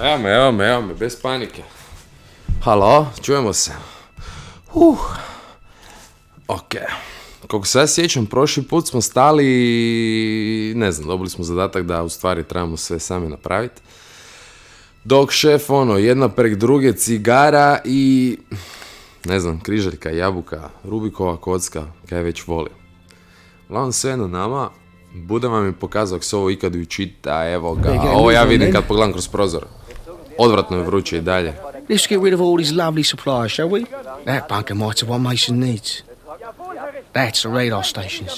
Evo me, bez panike. Halo, čujemo se. Ok. Kako se ja sjećam, prošli put smo stali, ne znam, dobili smo zadatak da u stvari trebamo sve sami napraviti. Dok šef, jedna prek druge, cigara i, ne znam, križaljka, jabuka, Rubikova kocka, kaj već voli. Uglavnom sve na nama, budem vam je pokazao ako se ovo ikad učita, evo ga, ovo ja vidim kad pogledam kroz prozor. Odvratno je vruće i dalje. Let's get rid of all these lovely supplies, shall we? That bunker might have what Mason needs. That's the radar stations.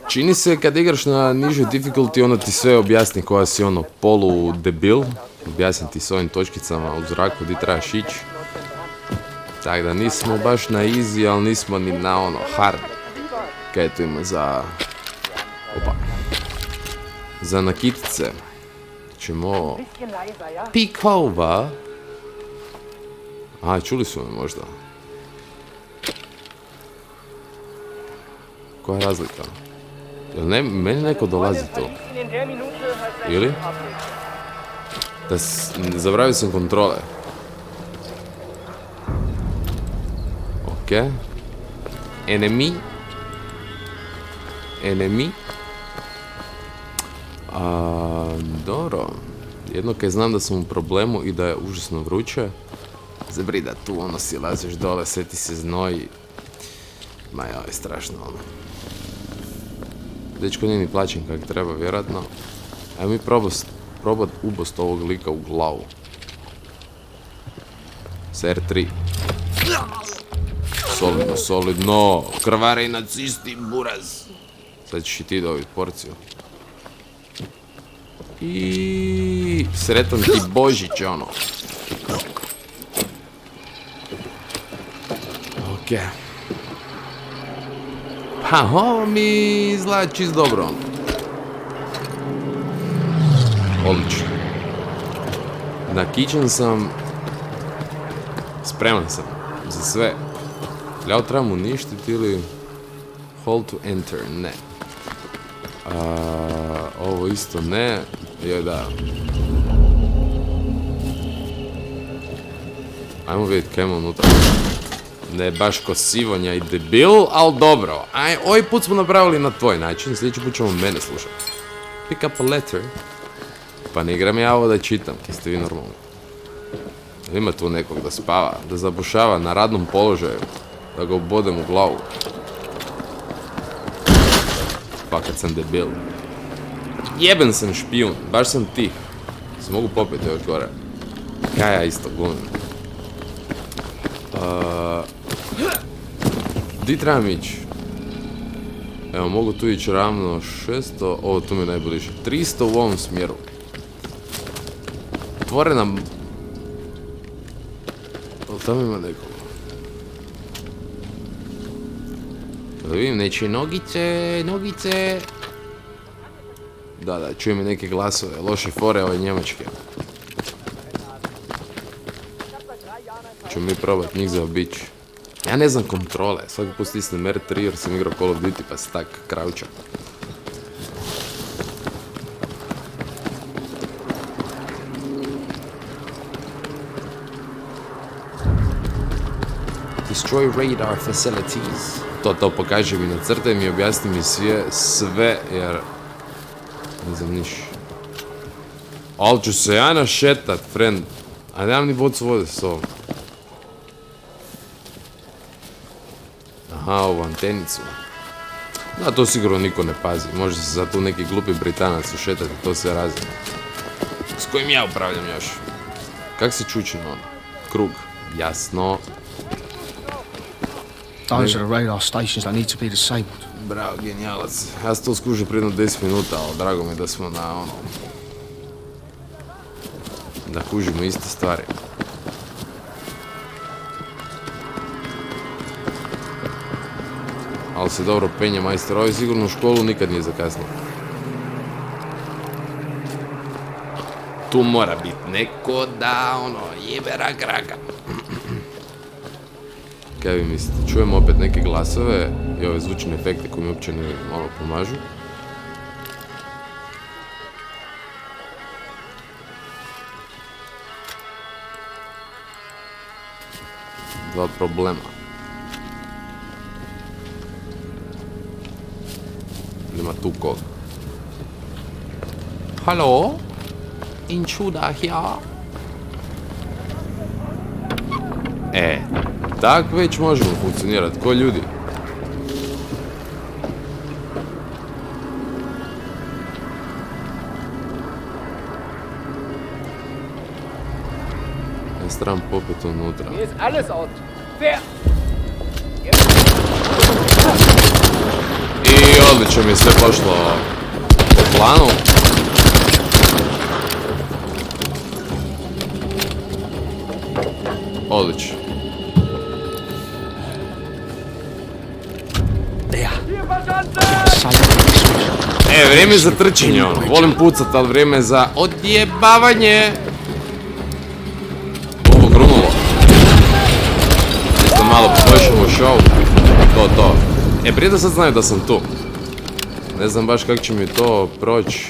Čini se kad igraš na nižoj difficulty, onda ti sve objasni koja si polu debil. Objasni ti s ovim točkicama u zraku di trebaš ići. Tako da nismo baš na easy, ali nismo ni na hard. Kaj tu ima za... Za nakitice. Ćemo... Pikova. A, čuli su me možda. Koja je razlika? Jel meni neko dolazi to? Ili? Zabravio sam kontrole. Ok. Enemy. Dobro. Jedno kaj znam da sam u problemu i da je užasno vruće. Zabri da tu silaziš dole, sve ti se znoji. Ma joj, strašno Dečko nije ni plaćen kak treba, vjerojatno. Ajmo mi probat ubost ovog lika u glavu. S R3. Solidno. Krvare i nacisti, buraz. Sad ćeš i ti dobiti porciju. I sretan ti Božić, Ok. Ha, ovo mi izgleda čist dobro, Odlično. Nakićen sam. Spreman sam za sve. Ja ovo trebam uništiti ili... Hold to enter, ne. Ovo isto ne. Joj da. Ajmo vidjeti kaj ima unutra. Ne baš ko sivonja i debil, ali dobro. Ovaj put smo napravili na tvoj način, sljedeći put ćemo mene slušati. Pick up a letter. Pa ne igram ja ovo da čitam, kaj ste vi normalni. Ima tu nekog da spava, da zabušava na radnom položaju, da ga ubodem u glavu. Pa kad sam debil. Jeben sam špijun, baš sam tih. Se mogu popiti još gore. Kaj ja isto glumim. Di trebam ići? Evo, mogu tu ići ravno 600, ovo tu mi je najbliže. 300 u ovom smjeru. Otvore nam... Ali tamo ima nekog. Da vidim, nečije nogice. Da, čujem i neke glasove, loše fore ove njemačke. Ćemo mi probat njih zaobići. Ja ne znam kontrole, svaki put stisnem R3 jer sam igrao Call of Duty pa se tak krauča. Destroy radar facilities. To pokaže mi, nacrtaj mi, objasni mi sve jer... Ne znam niš. Ali ću se ja našetat, friend. A nemam ni bocu vode s ovom. Aha, ovu antenicu. Da, to sigurno niko ne pazi. Može se za tu neki glupi Britanac ušetati, to se razine. S kojim ja upravljam još? Kak se čuči na ono? Krug. Jasno. Those are the radar stations that need to be disabled. Bravo, genijalac. Ja sam to skužio prije 10 minuta, ali drago mi je da smo na da kužimo iste stvari. Ali se dobro penje, majster. Ovo je sigurno u školu nikad nije zakasnio. Tu mora biti neko da, jebera kraka. Kaj vi mislite? Čujem opet neke glasove i ove zvučne efekte koji mi uopće ne malo pomažu. dva problema. Ima tu koga. Halo? Intruder ja? Tak već možemo funkcionirati, ko ljudi. Ja stram popet unutra. Hier ist alles out. Wer? I odlično mi je sve pošlo po planu. Odlično. Der. Hier verstanden! Vrijeme je za trčanje, ono. Volim pucat, ali vrijeme je za odjebavanje. Ovo grunulo. Da malo poboljšamo show. To. Prije da sad znaju da sam tu. Ne znam baš kako će mi to proći.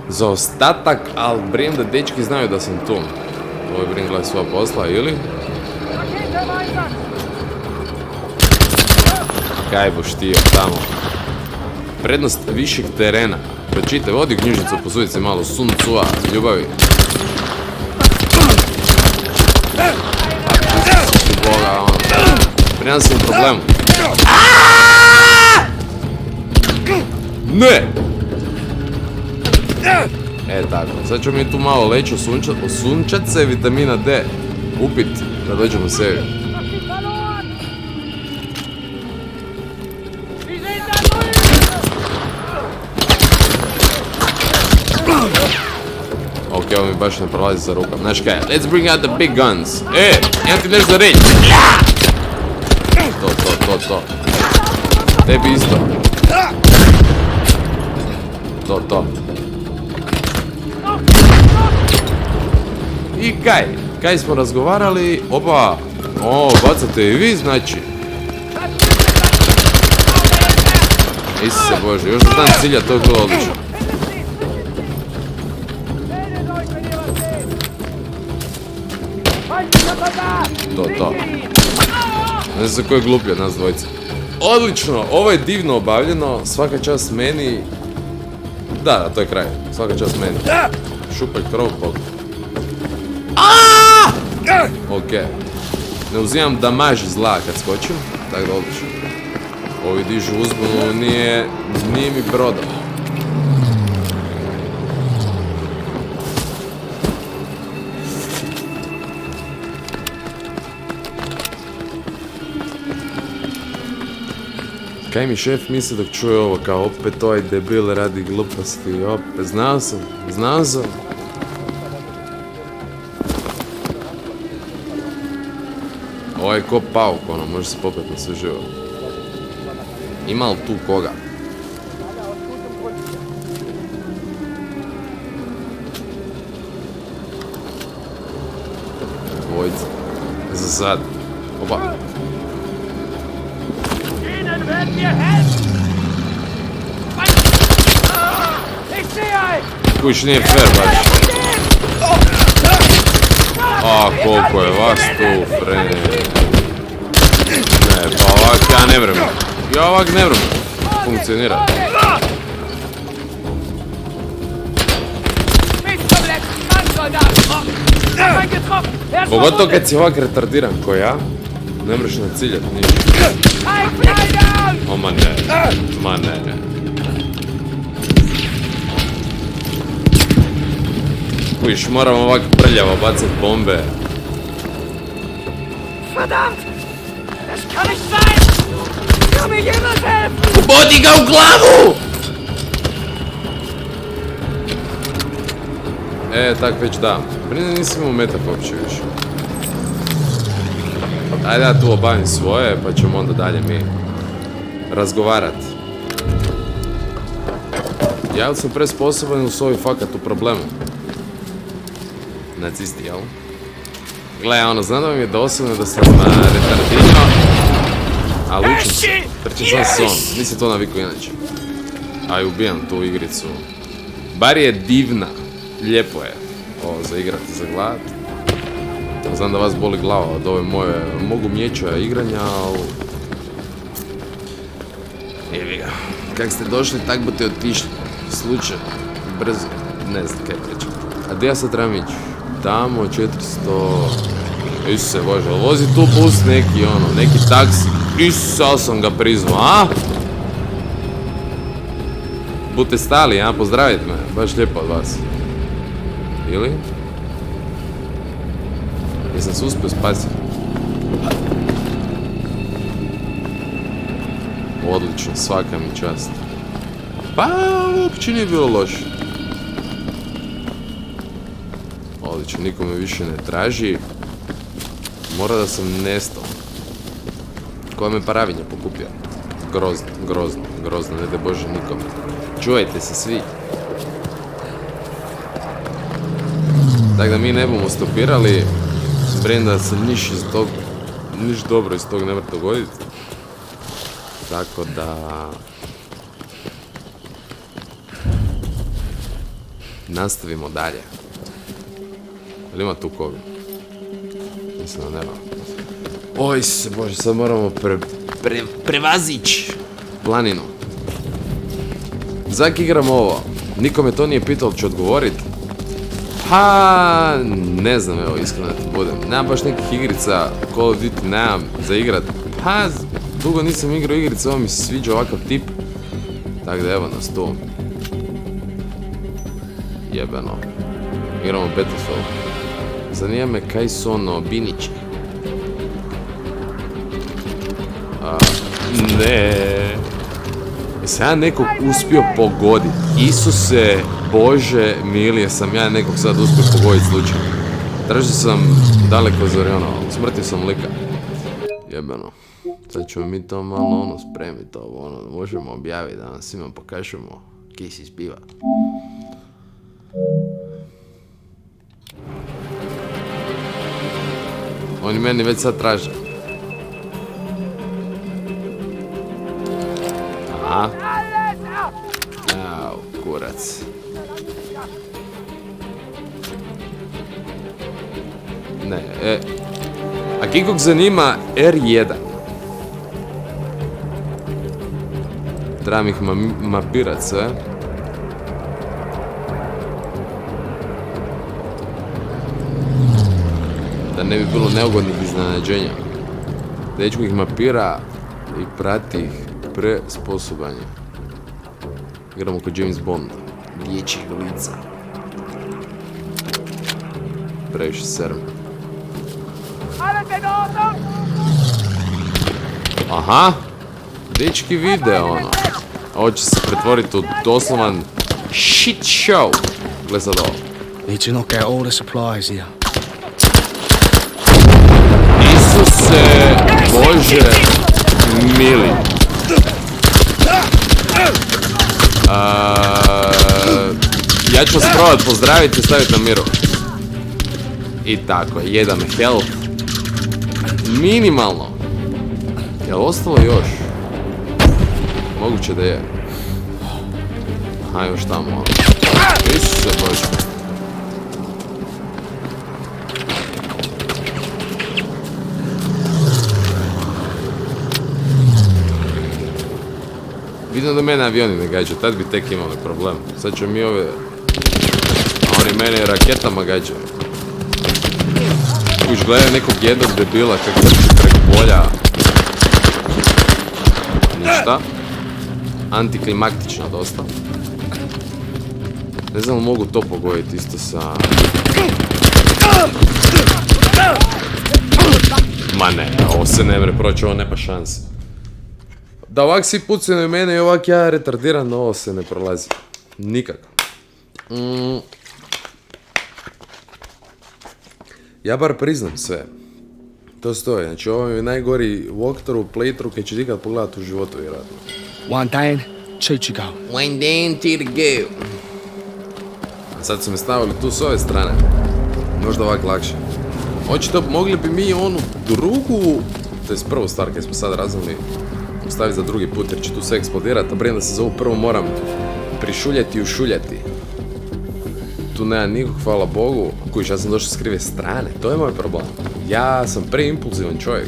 Za ostatak, ali brijem da dečki znaju da sam tu. Ovo je brijem gledaj sva posla, ili? Raketeneinsatz! Kaj boš ti tamo? Prednost višeg terena. Pročitaj, vodi knjižnicu, posudi se malo Sun Tzu-a, ljubavi. Boga, ono. Prijem sam u problemu. Ne! Tako, sad ćemo mi tu malo leći osunčat se vitamina D. Upit, da dođemo sebi. Verloren! Sie sind da drüben! Ok, ovo mi baš ne prolazi za rukom. Znaš kaj, let's bring out the big guns. Imam ti nešto reći. To. Tebi isto. To. I kaj smo razgovarali? Opa, bacate i vi znači. Isuse Bože, još da znam cilja, to je bilo odlično. Meldet euch, wenn ihr was seht! Feindlicher Soldat! To. Siegt ihn! Ne znam ko je gluplji od nas dvojice. Odlično, ovo je divno obavljeno, svaka čast meni. Da, to je kraj, svaka čast meni. Šupaj krov, bog. Ok. Ne uzimam damaž zla kad skočim, tako da odlično. Ovi dižu uzbunu, nije mi brodo. Kaj mi šef misli dok čuje ovo, kao opet ovaj debil radi gluposti, opet, znao sam. Ovo je ko pauk, ono, može se popet na sve živo. Ima li tu koga? Dvojica. Za sad. Opa. Ihnen werden wir helfen! Ich sehe euch! Kuć nije fair baš. A, koliko je vas tu, frene. Ne, pa ovak ja ne vrem. Funkcionira. Bis zum letzten Mann, Soldat! Hab einen getroffen! Er ist Pogotovo kad si ovak retardiran ko ja, ne mreš na ciljat ništa. Ein Freigang! O, ma ne. Kujiš, moram ovak prljavo bacat bombe. Verdammt! Das kann nicht sein! Kann mir jemand helfen? Bodi ga u glavu! Tak već da. Prije nisam imao metak uopće više. Ajde ja tu obavim svoje, pa ćemo onda dalje mi razgovarat. Ja sam presposoban u svoj fakat u problemu. Nacisti, jel? Gle, ono, znam da vam je dosadno da sam retardinio, ali učim se. Trčim sam s on, nisam to naviku inače. A i ubijam tu igricu. Bar je divna, lijepo je. Ovo za igrati, za gledat. Znam da vas boli glava od ove moje mogu mječa igranja, ali... Evi ga. Kak ste došli, tak budete otišli. Slučaj, brzo, ne znam kaj pričam. A gdje ja sad trebam ići? Tamo, 400... Isuse Bože, vozi tu bus neki, neki taksi. Isao sam ga priznao, a? Budete stali, a? Pozdravite me, baš lijepo od vas. Ili? Jesam se uspio spasiti. Odlično, svaka mi čast. Pa, uopće nije bilo loše. Odlično, niko me više ne traži. Mora da sam nestao. Koja me paravinja pokupio. Grozno, ne daj Bože nikome. Čuvajte se svi. Tako da mi ne bomo stopirali. Brem da se niš dobro iz tog ne mora dogoditi. Tako da... Nastavimo dalje. Ali ima tu koga? Mislim da nema. Oj se Bože, sad moramo prevazići planinu. Zak igram ovo. Niko me to nije pitao, ću odgovorit. Pa, ne znam, evo, iskreno da ti budem. Nemam baš nekih igrica, Call of Duty nemam za igrat. Pa, dugo nisam igrao igrice, ovo mi se sviđa ovakav tip. Tako da evo nas tu. Jebeno. Igramo Battlefield. Zanima me kaj su binići. Ne. Jesam ja nekog uspio pogoditi? Isuse Bože mili, jesam ja nekog sad uspio pogoditi slučajno. Tražio sam daleko od Zoriona, smrtio sam lika. Jebeno. Sad ćemo mi to malo spremiti ovo, možemo objaviti da nam svima pokažemo kis iz piva. Oni meni već sad traže. Aha. Au, kurac. Ne, a kikog zanima R1. Trebam ih mapirat sve. Da ne bi bilo neugodnih iznenađenja. Dečko ih mapira i prati ih presposobanje. Igramo kod James Bond. Dječjih lica. Previše serem. Aha! Dečki vide ono. Ovo će se pretvoriti u doslovan shit show. Gle sad ovo. Need to knock out all the supplies here. Isuse Bože mili. Ja ću vas probat pozdraviti i staviti na miru. I tako, jedan health. Minimalno. Je li ostalo još? Moguće da je. Aha, još tamo ono. Isuse Bože. Vidim da mene avioni ne gađaju, tad bi tek imali problem. Sad ću mi ove... A oni mene raketama gađaju. Už gledaju nekog jednog debila kako trči preko polja. Ništa. Antiklimaktično dosta. Ne znam li mogu to pogoditi isto sa... Ma ne, ovo se ne mre proći, ovo nema šanse. Da ovak svi pucaju na mene i ovak ja retardiran, ovo se ne prolazi. Nikako. Ja bar priznam sve. To stoji, znači ovo je najgori walkthrough, playthrough kad ću ikad pogledati u životu vjerojatno. One down, two to go. One down, two to go. A sad su me stavili tu s ove strane. Možda ovak lakše. Očito mogli bi mi onu drugu, to je prvu stvar kad smo sad razvili, ostaviti za drugi put jer će tu sve eksplodirati, a prije da se za ovu prvo moram prišuljati i ušuljati. tu nema nikog, hvala Bogu. Kujiš, ja sam došao s krive strane, to je moj problem. Ja sam preimpulzivan čovjek.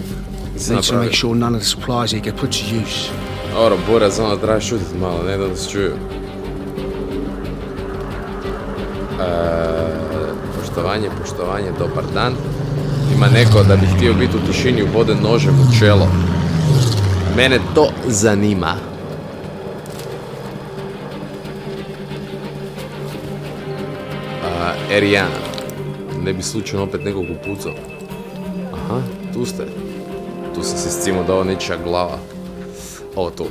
Need to make sure none of the supplies here get put to use. Oro, Buraz, onda treba šutit malo, ne da se čuju. Poštovanje, dobar dan. Ima neko da bi htio biti u tišini ubode nožem u čelo. Mene to zanima. Erijana. Ne bi slučajno opet nekog upucao. Aha, tu ste. Tu sam se scimo da ovo nečija glava. Ovo tu.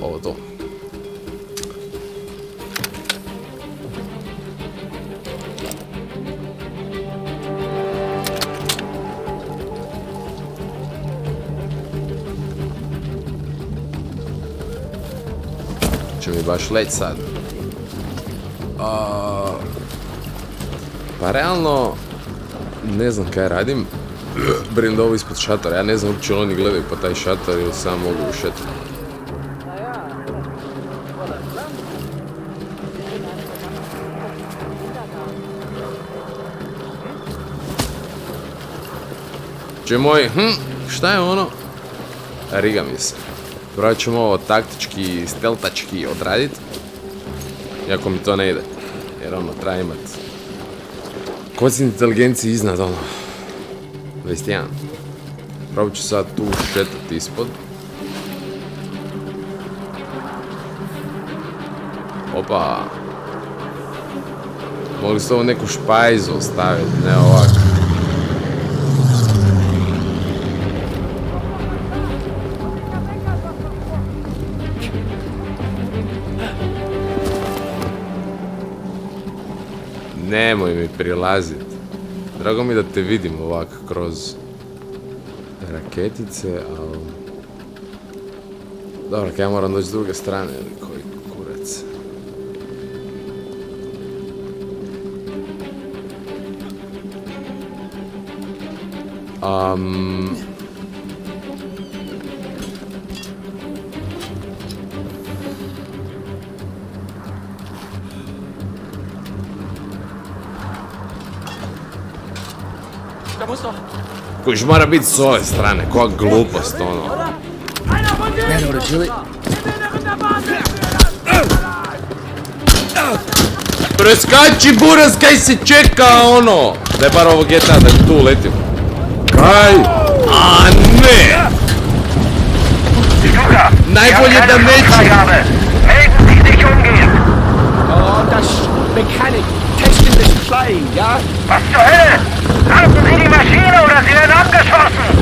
Će mi baš leć sad. Pa realno, ne znam kaj radim. Brinem da ovo ispod šatora. Ja ne znam uopće oni gledaju po taj šator ili sam mogu ušeti. Če moj, šta je ono? Riga mi se. Prvo ćemo ovo taktički, steltački odradit. Iako mi to ne ide. Jer ono, treba imat kocin inteligenciji iznad, ono. 21. Probat ću sad tu šetati ispod. Opa. Mogli ste ovo neku špajzu ostaviti, ne ovako. Nemoj mi prilazit. Drago mi da te vidim ovak kroz raketice, ali... Dobro, kaj ja moram doći s druge strane, ili koji kurac. Kojiš mora biti s ove strane, koja glupost, ono. That ought to do it. Preskači, Buraz, kaj se čeka, ono! Daj bar ovo GTA da tu uletim. Kaj? A ne! Najbolje da meći! Oh, das Mechanic testing this plane, ja? Was zur Hölle? Halten Sie die Maschine oder Sie werden abgeschossen!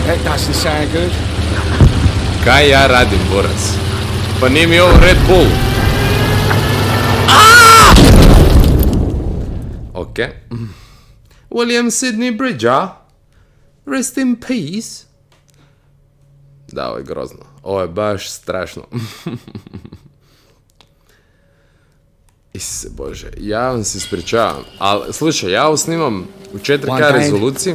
That doesn't sound good. Kaj ja radim, Buraz? Pa nije mi ovo Red Bull. Ok. William Sidney Bridger. Rest in peace. Da, ovo je grozno. Ovo je baš strašno. Isuse Bože, ja vam se ispričavam. Ali, slušaj, ja ovo snimam u 4K rezoluciji.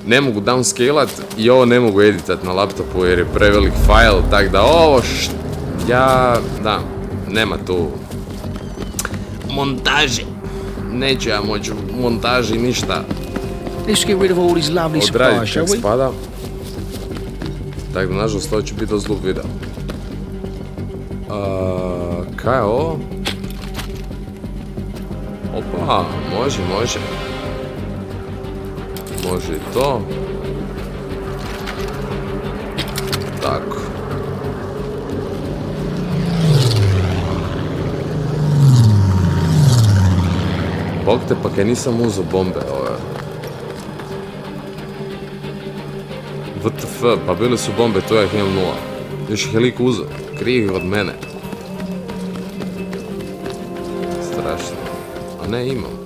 Ne mogu downscalat i ovo ne mogu editat na laptopu jer je prevelik file, tak da ovo da, nema tu montaže. Neću ja moći u montaži ništa odraditi kak spada. Tak da, nažalost, ovo će biti dosta glup video. Kaj je ovo? Opa, može. Može i to. Tako. Bog te, pa kaj nisam uzeo bombe ove. WTF, pa bile su bombe, to ja ih imam 0. Još ih je lik uzeo, krije od mene. Strašno. A ne, imam.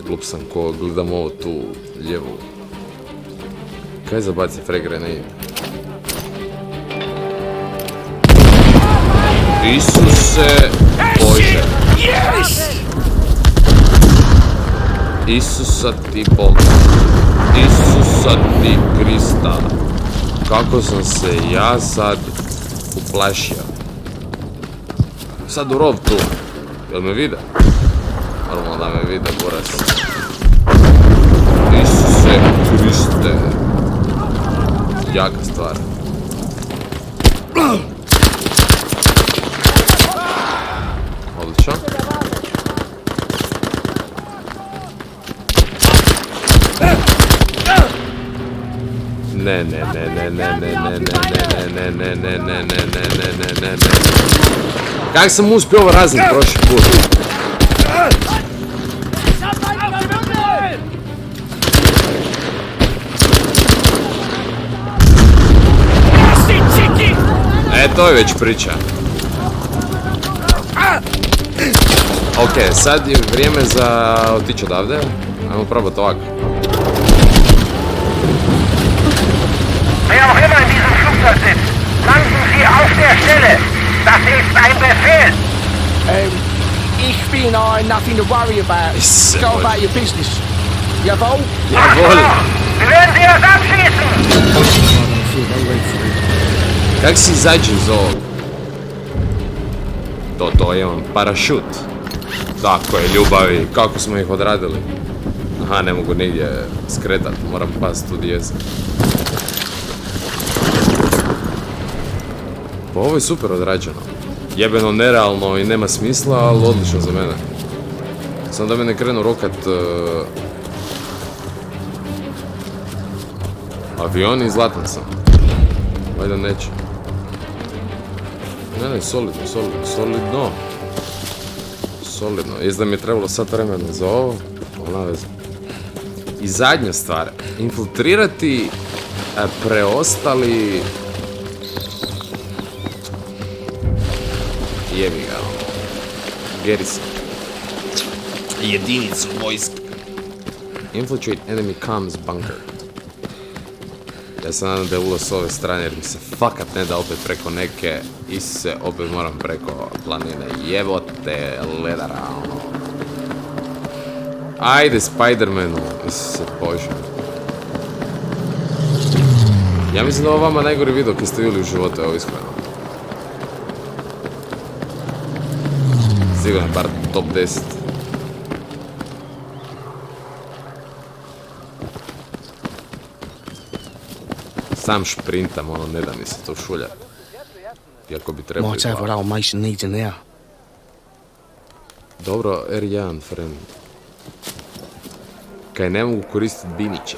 Glup sam ko gledam ovo tu lijevu. Kaj zabaci frag grenade? Isuse Bože. Isusa ti Boga. Isusa ti Krista. Kako sam se ja sad uplašio. Sad u rov tu. Jel me vide? Normalno da me vide burasom. Isuse Kriste. Jaka stvar. Odlično. Ne. Kak sam uspio ovo raznih prošli put? To je već priča. Ok, sad je vrijeme za otići odavde. Ajmo probati ovako. Wer auch immer in diesem Flugzeug sitzt, landen Sie auf der Stelle. Das ist ein Befehl. Ich bin nothing to worry about. Ist Go wohl. about your business. Jawohl? Jawohl. Wir werden Sie das abschießen. Kak si izađe iz ovog? To je on, parašut. Tako je, ljubavi, kako smo ih odradili. Aha, ne mogu nigdje skretat, moram past u dijezu. Pa ovo je super odrađeno. Jebeno nerealno i nema smisla, ali odlično za mene. Sam da me ne krenu rokat avioni i zlatan sam. Valjda neće. Ne, solidno. Jest da mi je trebalo sat vremena za ovo, ali veze. I zadnja stvar, infiltrirati preostali... Jebi ga, Garrison. Jedinicu vojske. Infiltrate enemy comms bunker. Ja se nadam da je ulaz s ove strane jer mi se fakat ne da opet preko neke i se opet moram preko planine. Jebote, ledara, ono. Ajde, Spider-Manu, se Bože. Ja mislim da ovo vama najgori video koji ste vidjeli u životu, evo iskreno. Sigurno bar top 10. Sam šprintam, ono, ne da mi se to šulja. Iako bi trebali... Might have what old Mason needs in there. Dobro, R1, friend. Kaj ne mogu koristiti biniće.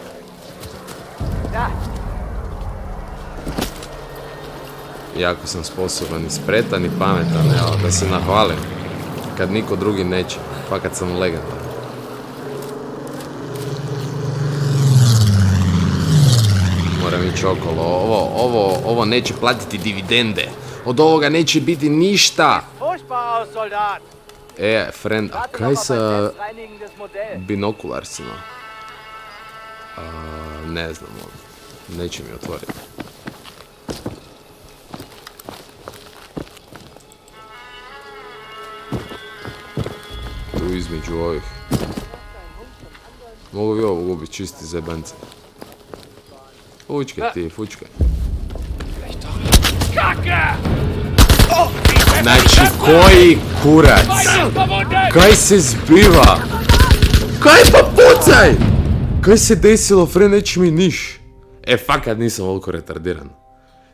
Jako sam sposoban i spretan i pametan, evo, da se nahvalim. Kad niko drugi neće, fakat sam legendan. Moram ići okolo, ovo neće platiti dividende. Od ovoga neće biti ništa. Friend, a kaj sa binokularsima? Ne znam, neće mi otvoriti. Tu između ovih. Mogu bi ovo ubiti čisti zebance. Fučke ti, fučke. Znači, koji kurac? Kaj se zbiva? Kaj pa pucaj? Kaj se desilo, fre, neće mi niš. Fakat nisam ovoliko retardiran.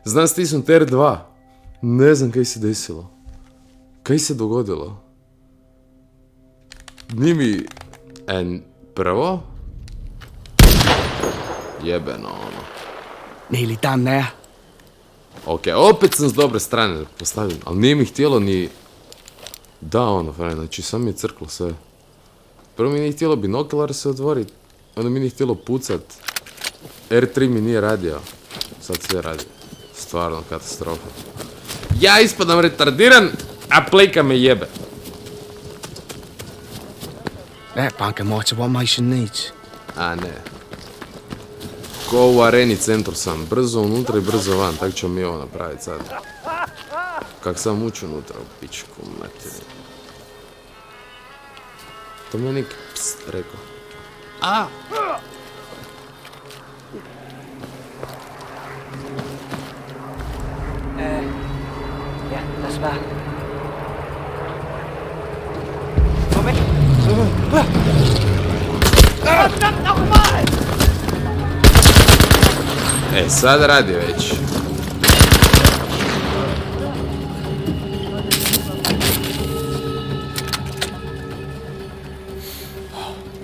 Znam stisnut R2. Ne znam kaj se desilo. Kaj se dogodilo? Ni mi... prvo? Jebeno, ono. Nearly done there. Ok, opet sam s dobre strane postavljen, ali nije mi htjelo ni... Da, ono, fraj, znači sam mi je crklo sve. Prvo mi nije htjelo binokular se otvorit, onda mi nije htjelo pucat. R3 mi nije radio, sad sve radi. Stvarno katastrofa. Ja ispadam retardiran, a plejka me jebe. That bunker might have what Mason needs. A ne. Ko u areni centru sam, brzo unutra i brzo van, tako ćemo mi ovo napraviti sad. Kak sam ući unutra u pičku materiju. To mi je nek pst rekao. A! Ja, das war... Moment, Verdammt nochmal! Sad radi već.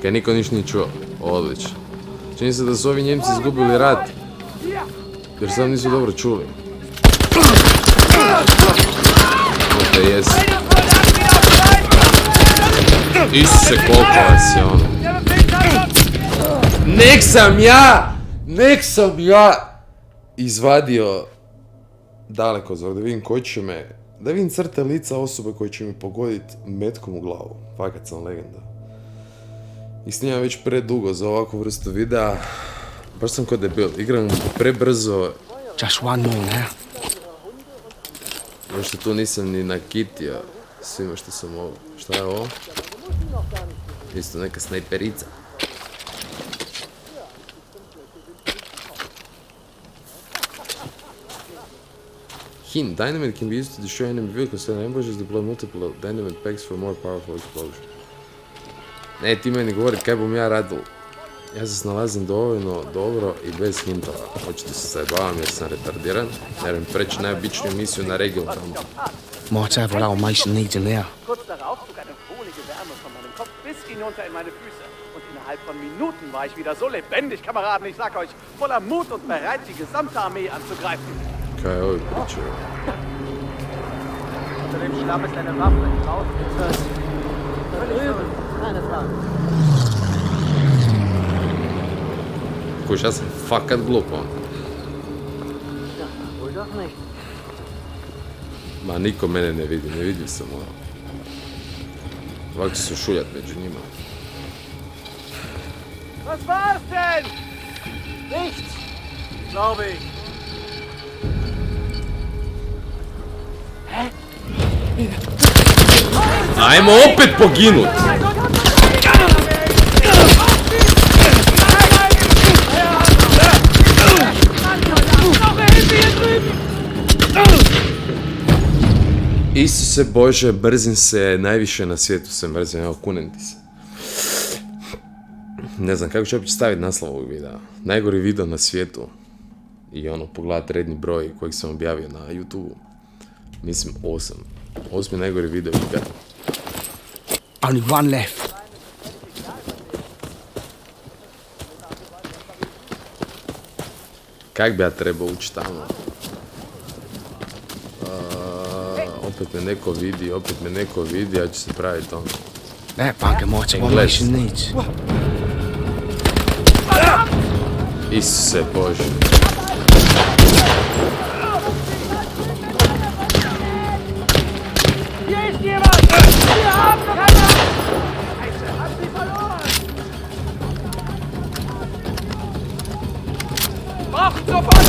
Kaj niko niš nije čuo. Odlično. Čini se da su ovi Njemci izgubili rat. Jer sam nisu dobro čuli. Možda jesu. Isuse, koliko vas je ono. Nek sam ja izvadio dalekozor da vidim koji će me, da vidim crte lica osobe koji će mi pogoditi metkom u glavu. Fakat sam legenda. I snimam već predugo za ovakvu vrstu videa. Baš sam ko debil, igram prebrzo. Just one more now. Još se tu nisam ni nakitio svima što sam ovo. Šta je ovo? Isto neka snajperica. Hint, dynamite can be used to destroy enemy vehicles and ambushes, deploy multiple dynamite packs for more powerful explosion. Ne, ti meni govori kaj bom ja radil. Ja se snalazim dovoljno dobro i bez hintova. Očito se zajebavam jer sam retardiran, jer im preći najobičniju misiju na regionalnu. Might have what old Mason needs in there. Kurz darauf zog eine wohlige Wärme von meinem Kopf bis hinunter in meine Füße. Und innerhalb von Minuten war ich wieder so lebendig, Kameraden, ich sag euch, voller Mut und bereit, die gesamte Armee anzugreifen. Kaj je ovi pričaju? Unter dem Schlamm ist eine Waffe, draußen ist es. Da drüben, keine Frage. Kuš, ja sam fakat glup on. Ja, wohl doch nicht. Ma niko mene ne vidi, ne vidim sam ono. Ovako ću se šuljat među njima. Was war's denn? Nichts, glaube ich. Ajmo opet poginut! Isuse Bože, mrzim se, najviše na svijetu se mrzim, evo kunem ti se. Ne znam kako ću uopće staviti naslov ovog videa. Najgori video na svijetu. I ono, pogledat redni broj kojeg sam objavio na YouTube. Mislim 8. 8 najgori video ikad. Only one left. Kak bi ja trebao ući tamo? Opet me neko vidi, ja ću se praviti ono. That bunker might have what Mason needs. Isuse Bože. Hier ist jemand! Wir haben noch einen! Scheiße, hat sie verloren! Braucht sofort!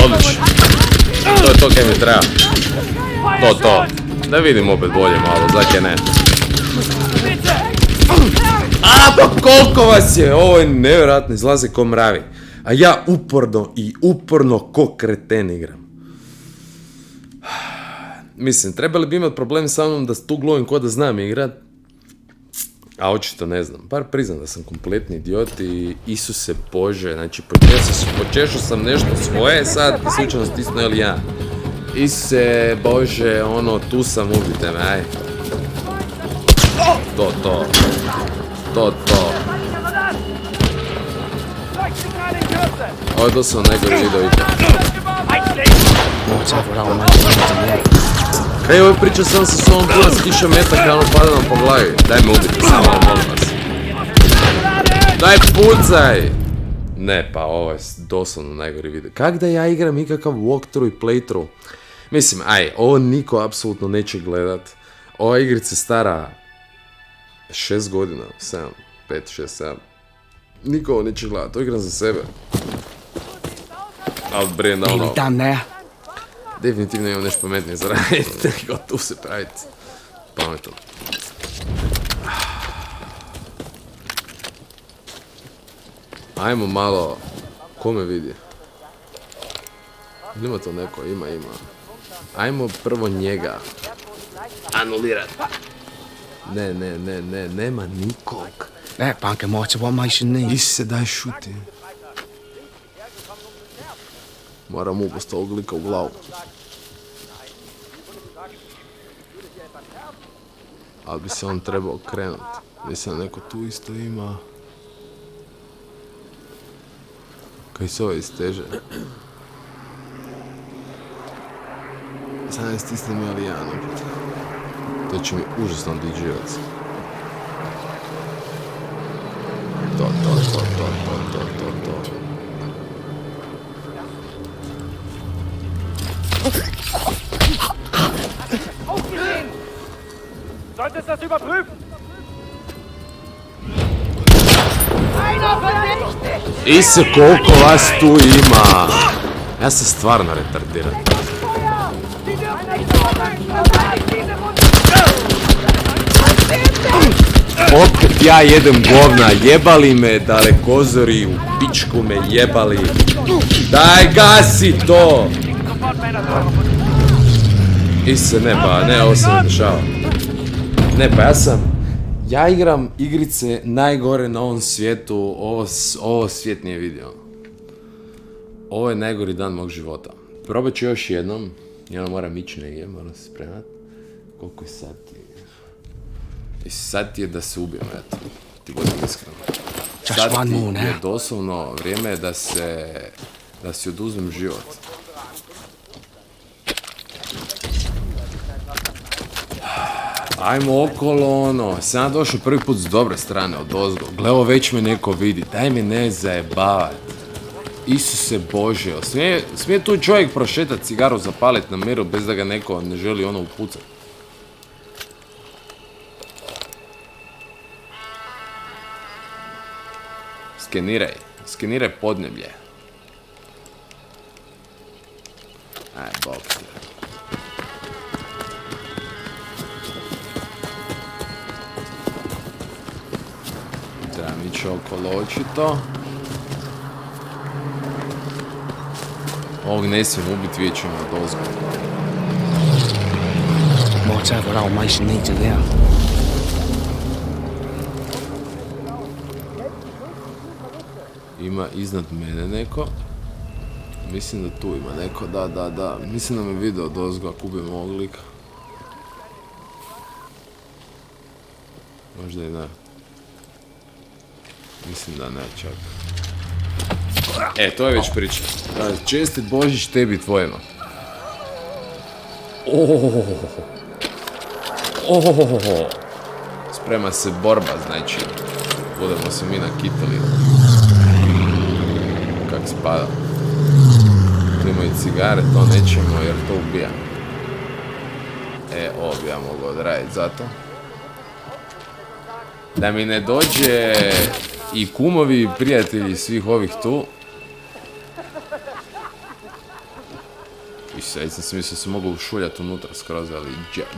Odlično. To je to kaj mi treba. To. Da vidim opet bolje malo, zakaj ne. A pa koliko vas je, ovo je nevjerojatno, izlaze ko mravi. A ja uporno ko kreten igram. Mislim, trebali bi imati problem sa mnom da tu glovim ko da znam igrat. A očito ne znam, bar priznam da sam kompletni idiot i Isuse Bože, znači počešao sam nešto svoje, sad slučajno stisnuo ili ja. Isuse Bože, ono, tu sam, ubite me, aj. To. Ovo je doslovno najgori video ikad. Might have what old Mason needs in there. Ej, ovo priča sam sa sobom puna stiša metaka, ono pada nam po glavi. Daj me ubiti samo, molim vas. Daj pucaj! Ne, pa ovo je doslovno najgori video. Kak da ja igram ikakav walkthrough i playthrough? Mislim, ovo niko apsolutno neće gledat. Ova igrica je stara 6 godina, 7, 5, 6, 7. Niko ovo neće gledat, to igram za sebe. Ali brenda ono... Nearly done there. Definitivno imam nešto pametnije za raditi, nego tu se praviti pametno. Ajmo malo, ko me vidi? Ima to neko, ima. Ajmo prvo njega anulirat. Ne, nema nikog. That bunker might what Mason needs. Isuse, daj šuti. Moram upast ovog lika u glavu. Ali bi se on trebao okrenut. Mislim, neko tu isto ima. Kaj se ovo isteže? Sad ne stisnem ali jedan opet. To će mi užasno diđevac. To. Ausgesehen! Solltest das überprüfen! Ise, koliko vas tu ima? Ja sam stvarno retardiran. Opet ja jedem govna, jebali me dalekozori, u pičku me jebali. Daj, gasi to! Ise, ne, ovo se ne dešava. Ne, pa ja igram igrice najgore na ovom svijetu, ovo svijet nije vidio. Ovo je najgori dan mog života. Probat ću još jednom, moram ići negdje, moram se spremat. Koliko je sati? I sad je da se ubijem, eto, ti budem iskreno. Sad je doslovno vrijeme da si oduzmem život. Ajmo okolo ono, sam došao prvi put s dobre strane od ozgo. Gle, ovo već me neko vidi, daj me ne zajebavat. Isuse Bože, smije tu čovjek prošetat cigaru, zapalit na miru bez da ga neko ne želi ono upucat. Skeniraj podneblje. Aj, bok ti. Trebam ići okolo očito. Ovog ne smijem ubiti, vidjet ćemo od ozgo. Might have what old Mason needs in there. Ima iznad mene neko. Mislim da tu ima neko, da. Mislim da me video od ozgo ako ubijem ovog lika. Možda i ne. Mislim da ne, čak. To je već priča. Čestit Božić tebi tvojima. Sprema se borba, znači. Budemo se mi nakitali. Kak spada. Tu imaju cigare, to nećemo jer to ubija. Ovo bi ja mogao odraditi zato. Da mi ne dođe i kumovi i prijatelji svih ovih tu. I sad sam si mislio da se mogu ušuljati unutra skroz, ali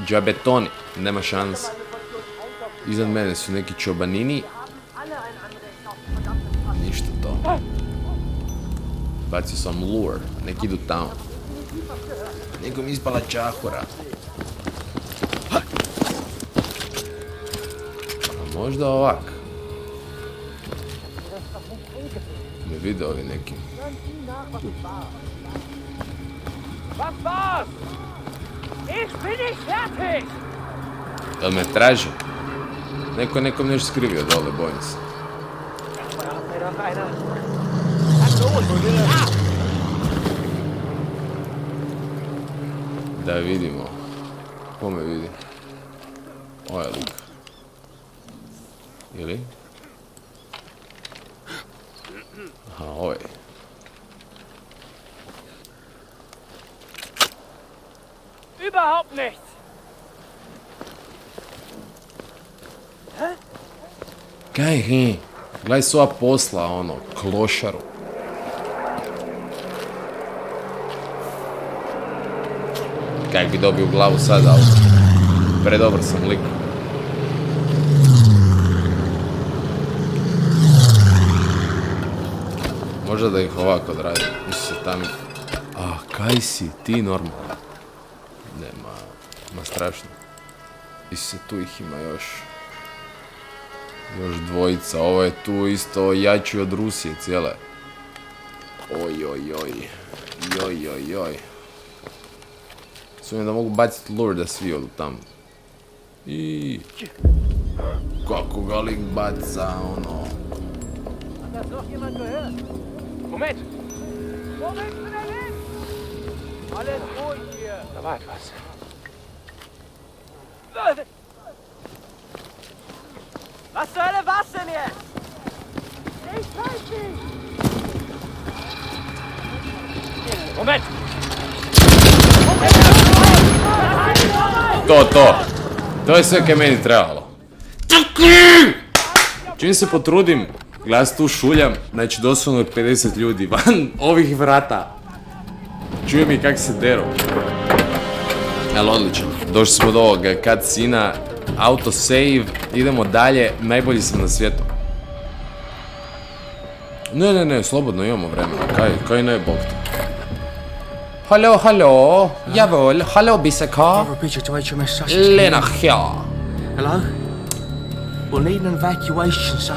džabetoni, nema šanse. Iznad mene su neki čobanini. Ništa to. Bacio sam lure, neki idu tamo. Nekom ispala čahura. A možda ovak. Me vide ovi neki. Was war's? Ich bin nicht fertig! Jel me traži? Neko je nekom nešto skrivio dole, bojim se. Da vidimo. Ko me vidi? Ovo je lik. Ili? Aha, ovo je. Überhaupt nichts! Kaj, gledaj sva posla, ono, klošaru. Kak bi dobio u glavu sad, ali predobar sam lik. Možda da ih ovako odradim. Isuse, tam... kaj si? Ti normalno. Ma strašno. Isuse, tu ih ima još. Još dvojica. Ovo je tu isto jači od Rusije cijele. Oj. Sumnjam da mogu baciti lure da svi odu tamo. I kako ga lik baca, ono... Hat das noch jemand gehört? Moment! Wo willst du denn hin? Alles ruhig hier! Da war etwas. Was zur Hölle war's denn jetzt? Ich weiß nicht! Moment! To je sve kaj meni trebalo. Čim se potrudim, gledaj se tu šuljam, znači doslovno je 50 ljudi van ovih vrata. Čujem i kak se deru. Ali odlično, došli smo do ovoga cutscena, autosave, idemo dalje, najbolji sam na svijetu. Ne, slobodno imamo vremena, kaj ne, bog te. Halo, jawohl, halo Biseka. Over Bridget to HMS Sussex. Lena hier. Hello? We'll need an evacuation, so...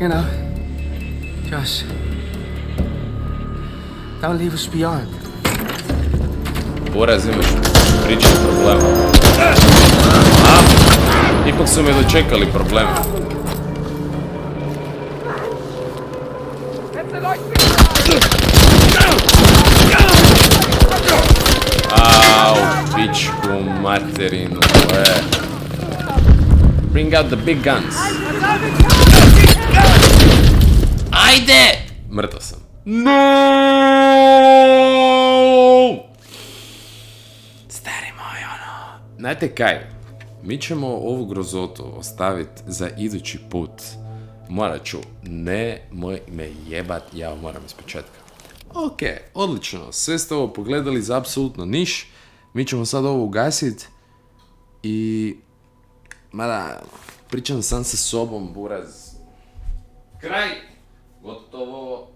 You know... Just... Don't leave us behind. Boraz, imaš pričat problema. Ipak su me dočekali problemi. Au, pičku materinu, Bring out the big guns. Ajde! Mrtav sam. No! Stari moj, ono. Znate kaj? Mi ćemo ovu grozotu ostaviti za idući put. Morat ću, nemoj me jebat, ja moram iz početka. Ok, odlično, sve ste ovo pogledali za apsolutno niš. Mi ćemo sad ovo ugasiti i... Mada, pričam sam sa sobom, buraz. Kraj! Gotovo.